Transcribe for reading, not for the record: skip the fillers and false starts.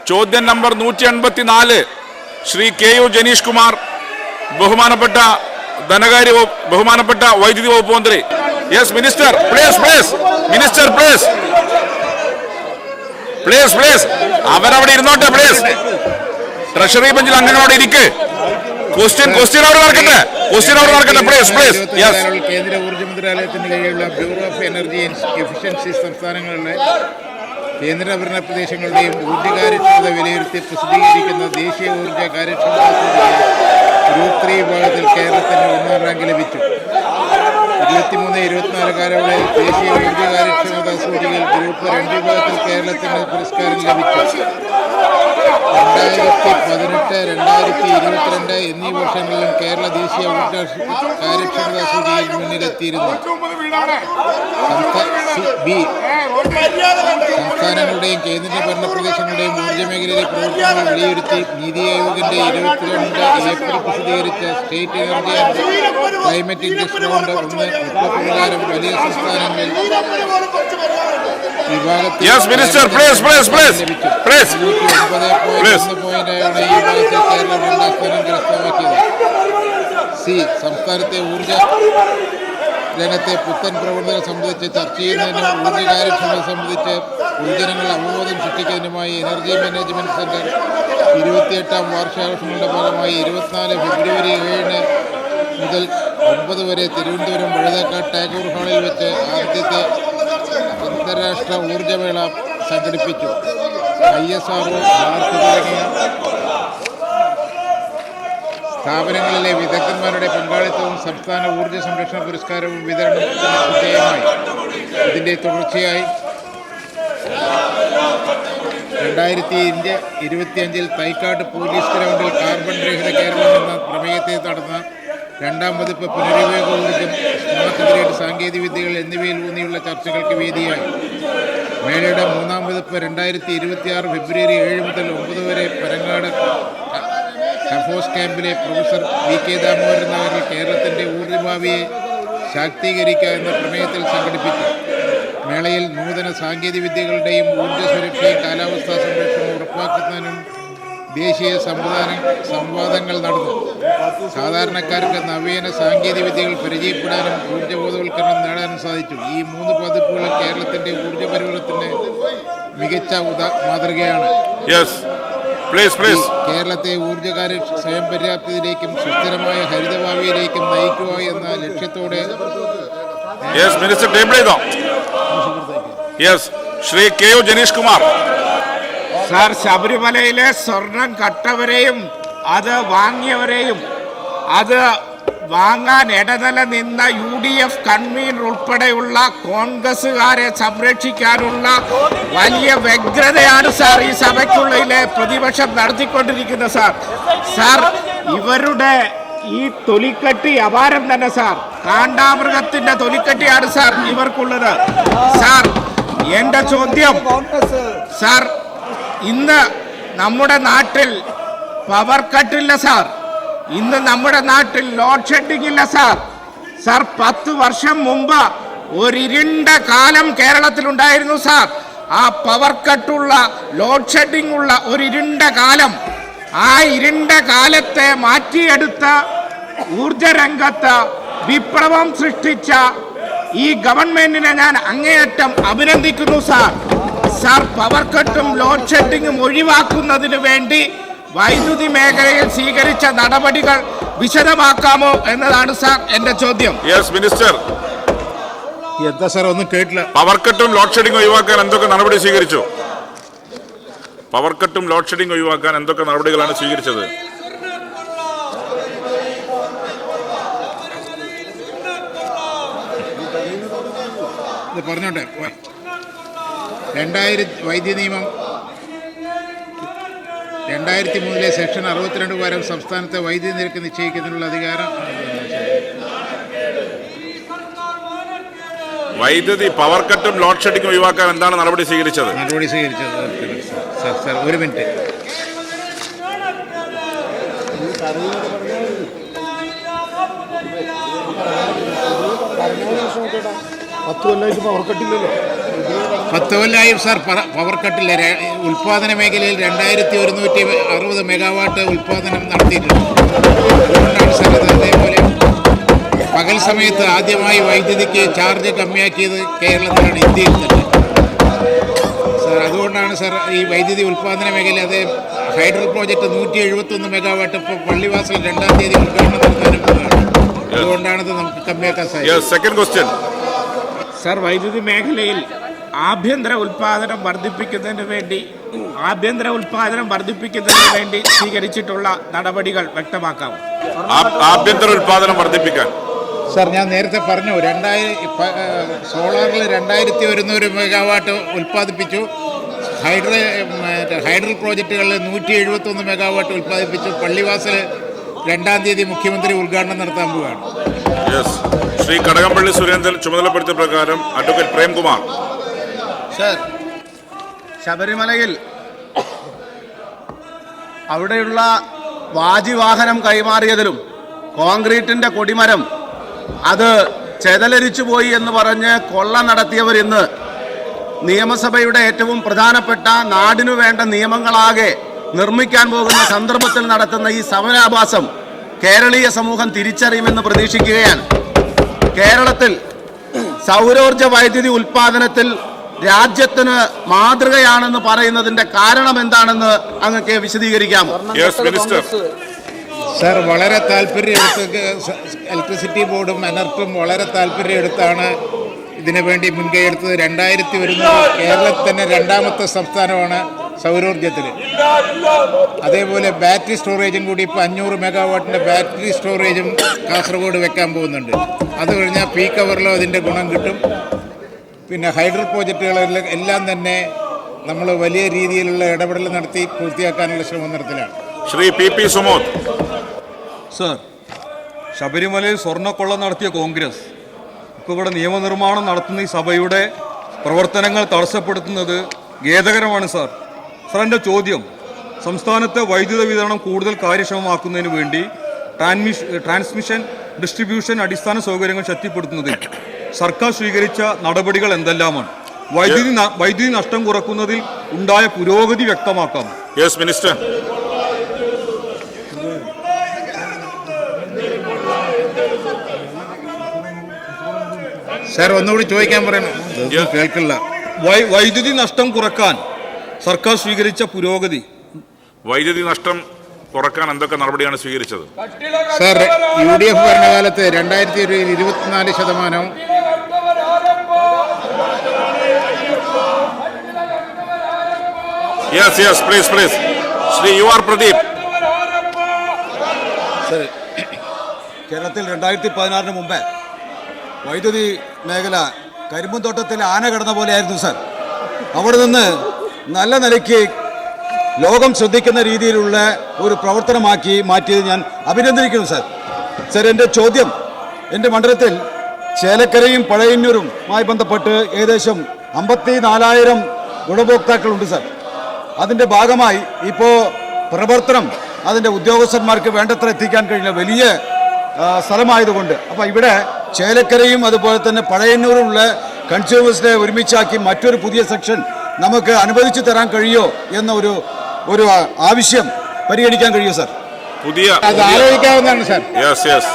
ചോദ്യം number 184 Shri KU Janeesh Kumar, ബഹുമാനപ്പെട്ട ബഹുമാനപ്പെട്ട വൈദ്യുതി വകുപ്പ് മന്ത്രി. Yes minister, please minister, please അവരവിടെ ഇരുന്നോട്ടെ. പ്ലീസ് ട്രഷറി ബെഞ്ചിൽ അംഗങ്ങളോട് ഇരിക്ക്. ക്വസ്റ്റ്യൻ അവർ നടക്കട്ടെ. പ്ലീസ്. കേന്ദ്ര ഊർജ്ജ മന്ത്രാലയത്തിന് കീഴിലുള്ള ബ്യൂറോ ഓഫ് എനർജി എഫിഷ്യൻസി സംസ്ഥാനങ്ങളിലെ കേന്ദ്രഭരണ പ്രദേശങ്ങളുടെയും ഊർജ്ജ കാര്യക്ഷമത വിലയിരുത്തി പ്രസിദ്ധീകരിക്കുന്ന ദേശീയ ഊർജ്ജ കാര്യക്ഷമതാ ഗ്രൂപ്പ് 3 വിഭാഗത്തിൽ കേരളത്തിന് 1ാം റാങ്ക് ലഭിച്ചു. 23-24 കാലയളവിൽ ദേശീയ ഊർജ്ജ കാര്യക്ഷമതാ സൂചികയിൽ ഗ്രൂപ്പ് 2 വിഭാഗത്തിൽ കേരളത്തിന് പുരസ്കാരം ലഭിച്ചു. 2018-2022 എന്നീ വർഷങ്ങളിലും കേരള ദേശീയ ഊർജ്ജ കാര്യക്ഷമതാ സൂചികയിൽ മുന്നിലെത്തിയിരുന്നു. സംസ്ഥാനങ്ങളുടെയും കേന്ദ്രഭരണ പ്രദേശങ്ങളുടെയും ഊർജ്ജ മേഖലയിലെ പ്രവർത്തനങ്ങൾ വിലയിരുത്തി നീതി ആയോഗിന്റെ 22 ഏപ്രിൽ പ്രസിദ്ധീകരിച്ച state energy and climate index round 1 report പ്രകാരം വലിയ സംസ്ഥാനങ്ങളിൽ വിഭാഗത്തിൽ 109.1 പോയിന്റായാണ് ഈ വിഭാഗത്തിൽ കേരളം 2ാം സ്ഥാനം കരസ്ഥമാക്കിയത്. സംസ്ഥാനത്തെ ഊർജ്ജ രംഗത്തെ പുത്തൻ പ്രവണതകൾ സംബന്ധിച്ച് ചർച്ച ചെയ്യുന്നതിനും ഊർജ്ജ കാര്യക്ഷമത സംബന്ധിച്ച് പൊതുജനങ്ങൾ അവബോധം സൃഷ്ടിക്കുന്നതിനുമായി എനർജി മാനേജ്മെന്റ് സെന്റർ 28ാം വാർഷികാഘോഷങ്ങളുടെ ഭാഗമായി 24 ഫെബ്രുവരി 7 മുതൽ 9 വരെ തിരുവനന്തപുരം വഴുതക്കാട് ടാഗോർ ഹാളിൽ വെച്ച് ആദ്യത്തെ അന്താരാഷ്ട്ര ഊർജ്ജമേള സംഘടിപ്പിച്ചു. ISRO, തുടങ്ങിയ സ്ഥാപനങ്ങളിലെ വിദഗ്ധന്മാരുടെ പങ്കാളിത്തവും സംസ്ഥാന ഊർജ്ജ സംരക്ഷണ പുരസ്കാരവും വിതരണത്തിന് വിധേയമായി. ഇതിൻ്റെ തുടർച്ചയായി 2025 തൈക്കാട് പോലീസ് ഗ്രൗണ്ടിൽ കാർബൺ രഹിത കേരളം എന്ന പ്രമേയത്തെ നടന്ന 2ാം പതിപ്പ് പുനരുപയോഗ ഊർജ്ജം, സ്മാർട്ട് ഗ്രിഡ്, സാങ്കേതിക വിദ്യകൾ എന്നിവയിൽ ഊന്നിയുള്ള ചർച്ചകൾക്ക് വേദിയായി. മേളയുടെ 3ാം പതിപ്പ് 2026 ഫെബ്രുവരി 7 മുതൽ 9 വരെ പരങ്ങാട് ഹഫോസ് ക്യാമ്പിലെ പ്രൊഫസർ VK ദാമോദരൻ നഗറിൽ കേരളത്തിൻ്റെ ഊർജ്ജഭാവിയെ ശാക്തീകരിക്കുക എന്ന പ്രമേയത്തിൽ സംഘടിപ്പിച്ചു. മേളയിൽ നൂതന സാങ്കേതിക വിദ്യകളുടെയും ഊർജ്ജ സുരക്ഷയും കാലാവസ്ഥാ സംരക്ഷണവും ഉറപ്പാക്കുന്നതിനും ദേശീയ സംവാദങ്ങൾ നടന്നു. സാധാരണക്കാർക്ക് നവീന സാങ്കേതിക വിദ്യകൾ പരിചയപ്പെടാനും ഊർജ്ജബോധവൽക്കരണം നേടാനും സാധിച്ചു. ഈ 3 പതിപ്പുകളും കേരളത്തിൻ്റെ ഊർജ്ജ പരിവർത്തനത്തിന് മികച്ച മാതൃകയാണ്. കേരളത്തെ ഊർജ്ജകാര്യ സ്വയം പര്യാപ്തതയിലേക്കും സുസ്ഥിരമായ ഹരിതഭാവിയിലേക്കും നയിക്കുക എന്ന ലക്ഷ്യത്തോടെ ശ്രീ KU ജനീഷ് കുമാർ. സാർ, ശബരിമലയിലെ സ്വർണം കട്ടവരെയും അത് വാങ്ങിയവരെയും അത് വാങ്ങാൻ ഇടനില നിന്ന UDF കൺവീനർ ഉൾപ്പെടെയുള്ള കോൺഗ്രസുകാരെ സംരക്ഷിക്കാനുള്ള വലിയ വ്യഗ്രതയാണ് സാർ ഈ സഭയ്ക്കുള്ളിലെ പ്രതിപക്ഷം നടത്തിക്കൊണ്ടിരിക്കുന്നത്. സാർ ഇവരുടെ ഈ തൊലിക്കട്ടി അപാരം തന്നെ സാർ. കാണ്ടാമൃഗത്തിന്റെ തൊലിക്കട്ടിയാണ് സാർ ഇവർക്കുള്ളത്. സാർ, എൻ്റെ ചോദ്യം സാർ, ഇന്ന് നമ്മുടെ നാട്ടിൽ പവർ കട്ടില്ല സാർ. ഇന്ന് നമ്മുടെ നാട്ടിൽ ലോഡ് ഷെഡിംഗ് ഇല്ല സാർ. 10 വർഷം മുമ്പ് ഒരു ഇരുണ്ട കാലം കേരളത്തിലുണ്ടായിരുന്നു സാർ. ആ പവർ കട്ടുള്ള ലോഡ് ഷെഡിംഗ് ഉള്ള ഒരു ഇരുണ്ട കാലം, ആ ഇരുണ്ട കാലത്തെ മാറ്റിയെടുത്ത ഊർജ രംഗത്ത് വിപ്ലവം സൃഷ്ടിച്ച ഈ ഗവൺമെന്റിനെ ഞാൻ അങ്ങേയറ്റം അഭിനന്ദിക്കുന്നു സാർ. പവർ കട്ടും ലോഡ് ഷെഡിങ്ങും ഒഴിവാക്കുന്നതിന് വേണ്ടി വൈദ്യുതി മേഖലയിൽ സ്വീകരിച്ച നടപടികൾ വിശദമാക്കാമോ എന്നതാണ് സാർ എൻ്റെ ചോദ്യം. മിനിസ്റ്റർ, എന്താ സാർ ഒന്നും കേട്ടില്ല. പവർ കട്ടും ലോഡ് ഷെഡിംഗ് ഒഴിവാക്കാൻ എന്തൊക്കെ നടപടി സ്വീകരിച്ചു? പവർ കട്ടും ലോഡ് ഷെഡിംഗ് ഒഴിവാക്കാൻ എന്തൊക്കെ നടപടികളാണ് സ്വീകരിച്ചത്? പറഞ്ഞോട്ടെ. 2000 വൈദ്യുതി നിയമം 2003 സെക്ഷൻ 62 പ്രകാരം സംസ്ഥാനത്തെ വൈദ്യുതി നിരക്ക് നിശ്ചയിക്കുന്നതിനുള്ള അധികാരം വൈദ്യുതി പവർ കട്ടും ലോഡ് ഷെഡിംഗ് ഒഴിവാക്കാൻ എന്താണ് നടപടി സ്വീകരിച്ചത്? സാർ ഒരു മിനിറ്റ്. പത്ത് കൊല്ലമായിട്ട് പവർ കട്ടില്ലല്ലോ. 10 കൊല്ലമായും സാർ പവർ കട്ടില്ല. ഉൽപ്പാദന മേഖലയിൽ 2160 മെഗാവാട്ട് ഉൽപ്പാദനം നടത്തിയിട്ടുണ്ട്. അതുകൊണ്ടാണ് സാർ അത്. അതേപോലെ പകൽ സമയത്ത് ആദ്യമായി വൈദ്യുതിക്ക് ചാർജ് കമ്മിയാക്കിയത് കേരളത്തിലാണ്, ഇന്ത്യയിൽ തന്നെ സാർ. അതുകൊണ്ടാണ് സാർ ഈ വൈദ്യുതി ഉൽപ്പാദന മേഖല അത് ഹൈഡ്രൽ പ്രോജക്റ്റ് 171 മെഗാവാട്ട് ഇപ്പോൾ പള്ളിവാസൽ 2-ാം തീയതി ഉദ്ഘാടനം നടത്താനും പോവുകയാണ്. അതുകൊണ്ടാണത് നമുക്ക് കമ്മിയാക്കാൻ സാധിക്കും. സെക്കൻഡ് ക്വസ്റ്റ്യൻ സർ, വൈദ്യുതി മേഖലയിൽ ആഭ്യന്തര ഉൽപാദനം വർദ്ധിപ്പിക്കുന്നതിന് വേണ്ടി സ്വീകരിച്ചിട്ടുള്ള നടപടികൾ വ്യക്തമാക്കാമോ? ആഭ്യന്തര ഉൽപാദനം വർദ്ധിപ്പിക്കാൻ സാർ, ഞാൻ നേരത്തെ പറഞ്ഞു, സോളാറിൽ 2100 മെഗാവാട്ട് ഉൽപ്പാദിപ്പിച്ചു. ഹൈഡ്രൽ പ്രോജക്റ്റുകളിൽ 171 മെഗാവാട്ട് ഉൽപ്പാദിപ്പിച്ചു. പള്ളിവാസൽ 2-ാം തീയതി മുഖ്യമന്ത്രി ഉദ്ഘാടനം നടത്താൻ പോവുകയാണ്. ശ്രീ കടകംപള്ളി സുരേന്ദ്രൻ ചുമതലപ്പെടുത്തിയ പ്രകാരം അഡ്വക്കേറ്റ് പ്രേംകുമാർ. സർ, ശബരിമലയിൽ അവിടെയുള്ള വാജിവാഹനം കൈമാറിയതിലും കോൺക്രീറ്റിൻ്റെ കൊടിമരം അത് ചെതലരിച്ചു പോയി എന്ന് പറഞ്ഞ് കൊള്ള നടത്തിയവർ ഇന്ന് നിയമസഭയുടെ ഏറ്റവും പ്രധാനപ്പെട്ട നാടിനു വേണ്ട നിയമങ്ങളാകെ നിർമ്മിക്കാൻ പോകുന്ന സന്ദർഭത്തിൽ നടത്തുന്ന ഈ സമരാഭാസം കേരളീയ സമൂഹം തിരിച്ചറിയുമെന്ന് പ്രതീക്ഷിക്കുകയാണ്. കേരളത്തിൽ സൗരോർജ വൈദ്യുതി ഉൽപ്പാദനത്തിൽ രാജ്യത്തിന് മാതൃകയാണെന്ന് പറയുന്നതിന്റെ കാരണം എന്താണെന്ന് അങ്ങക്ക് വിശദീകരിക്കാമോ? സാർ, വളരെ താല്പര്യമെടുത്ത് ഇലക്ട്രിസിറ്റി ബോർഡും എനർട്ടും വളരെ താല്പര്യമെടുത്താണ് ഇതിനു വേണ്ടി മുൻകൈയെടുത്തത്. 2100 കേരളത്തിൽ തന്നെ 2-ാമത്തെ സംസ്ഥാനമാണ് സൗരോർജ്ജത്തിൽ. അതേപോലെ ബാറ്ററി സ്റ്റോറേജും കൂടി ഇപ്പോൾ 500 മെഗാവാട്ടിൻ്റെ ബാറ്ററി സ്റ്റോറേജും കാസർഗോഡ് വെക്കാൻ പോകുന്നുണ്ട്. അത് കഴിഞ്ഞാൽ പീക്ക് അവറിലും അതിൻ്റെ ഗുണം കിട്ടും. പിന്നെ ഹൈഡ്രൽ പ്രോജക്റ്റുകളെല്ലാം എല്ലാം തന്നെ നമ്മൾ വലിയ രീതിയിലുള്ള ഇടപെടൽ നടത്തി പൂർത്തിയാക്കാനുള്ള ശ്രമം നടത്തലാണ്. ശ്രീ പി സുമോദ്. സർ, ശബരിമലയിൽ സ്വർണ്ണക്കൊള്ള നടത്തിയ കോൺഗ്രസ് ഇപ്പോൾ ഇവിടെ നിയമനിർമ്മാണം നടത്തുന്ന ഈ സഭയുടെ പ്രവർത്തനങ്ങൾ തടസ്സപ്പെടുത്തുന്നത് ഖേദകരമാണ് സാർ. സാർ, എൻ്റെ ചോദ്യം, സംസ്ഥാനത്തെ വൈദ്യുത വിതരണം കൂടുതൽ കാര്യക്ഷമമാക്കുന്നതിന് വേണ്ടി ട്രാൻസ്മിഷൻ ഡിസ്ട്രിബ്യൂഷൻ അടിസ്ഥാന സൗകര്യങ്ങൾ ശക്തിപ്പെടുത്തുന്നതിൽ സർക്കാർ സ്വീകരിച്ച നടപടികൾ എന്തെല്ലാമാണ്? വൈദ്യുതി നഷ്ടം കുറക്കുന്നതിൽ ഉണ്ടായ പുരോഗതി വ്യക്തമാക്കാം. Yes minister. സാർ, ഒന്നുകൂടി ചോദിക്കാൻ പറയണം, കേൾക്കില്ല. വൈദ്യുതി നഷ്ടം കുറക്കാൻ സർക്കാർ സ്വീകരിച്ച പുരോഗതി. വൈദ്യുതി നഷ്ടം കുറക്കാൻ എന്തൊക്കെ നടപടിയാണ് സ്വീകരിച്ചത്? സാർ, UDF ഭരണകാലത്ത് 24% Yes, please. Shri UR Pradeep. Sir, കേരളത്തിൽ 2016 മുമ്പേ വൈദ്യുതി മേഖല കരിമ്പുംതോട്ടത്തിൽ ആന കിടന്ന പോലെയായിരുന്നു സർ. അവിടെ നിന്ന് നല്ല നിലയ്ക്ക് ലോകം ശ്രദ്ധിക്കുന്ന രീതിയിലുള്ള ഒരു പ്രവർത്തനമാക്കി മാറ്റിയത് ഞാൻ അഭിനന്ദിക്കുന്നു സർ. സർ, എൻ്റെ ചോദ്യം, എൻ്റെ മണ്ഡലത്തിൽ ചേലക്കരയും പഴയന്നൂരുമായി ബന്ധപ്പെട്ട് ഏകദേശം 54,000 ഗുണഭോക്താക്കളുണ്ട് സർ. അതിൻ്റെ ഭാഗമായി ഇപ്പോൾ പ്രവർത്തനം അതിൻ്റെ ഉദ്യോഗസ്ഥന്മാർക്ക് വേണ്ടത്ര എത്തിക്കാൻ കഴിയില്ല, വലിയ സ്ഥലമായതുകൊണ്ട്. അപ്പോൾ ഇവിടെ ചേലക്കരയും അതുപോലെ തന്നെ പഴയന്നൂരുമുള്ള കൺസ്യൂമേഴ്സിനെ ഒരുമിച്ചാക്കി മറ്റൊരു പുതിയ സെക്ഷൻ നമുക്ക് അനുവദിച്ചു തരാൻ കഴിയുമോ എന്ന ഒരു ആവശ്യം പരിഗണിക്കാൻ കഴിയുമോ സർ? പുതിയ അത് ആലോചിക്കാവുന്നതാണ് സാർ. യെസ്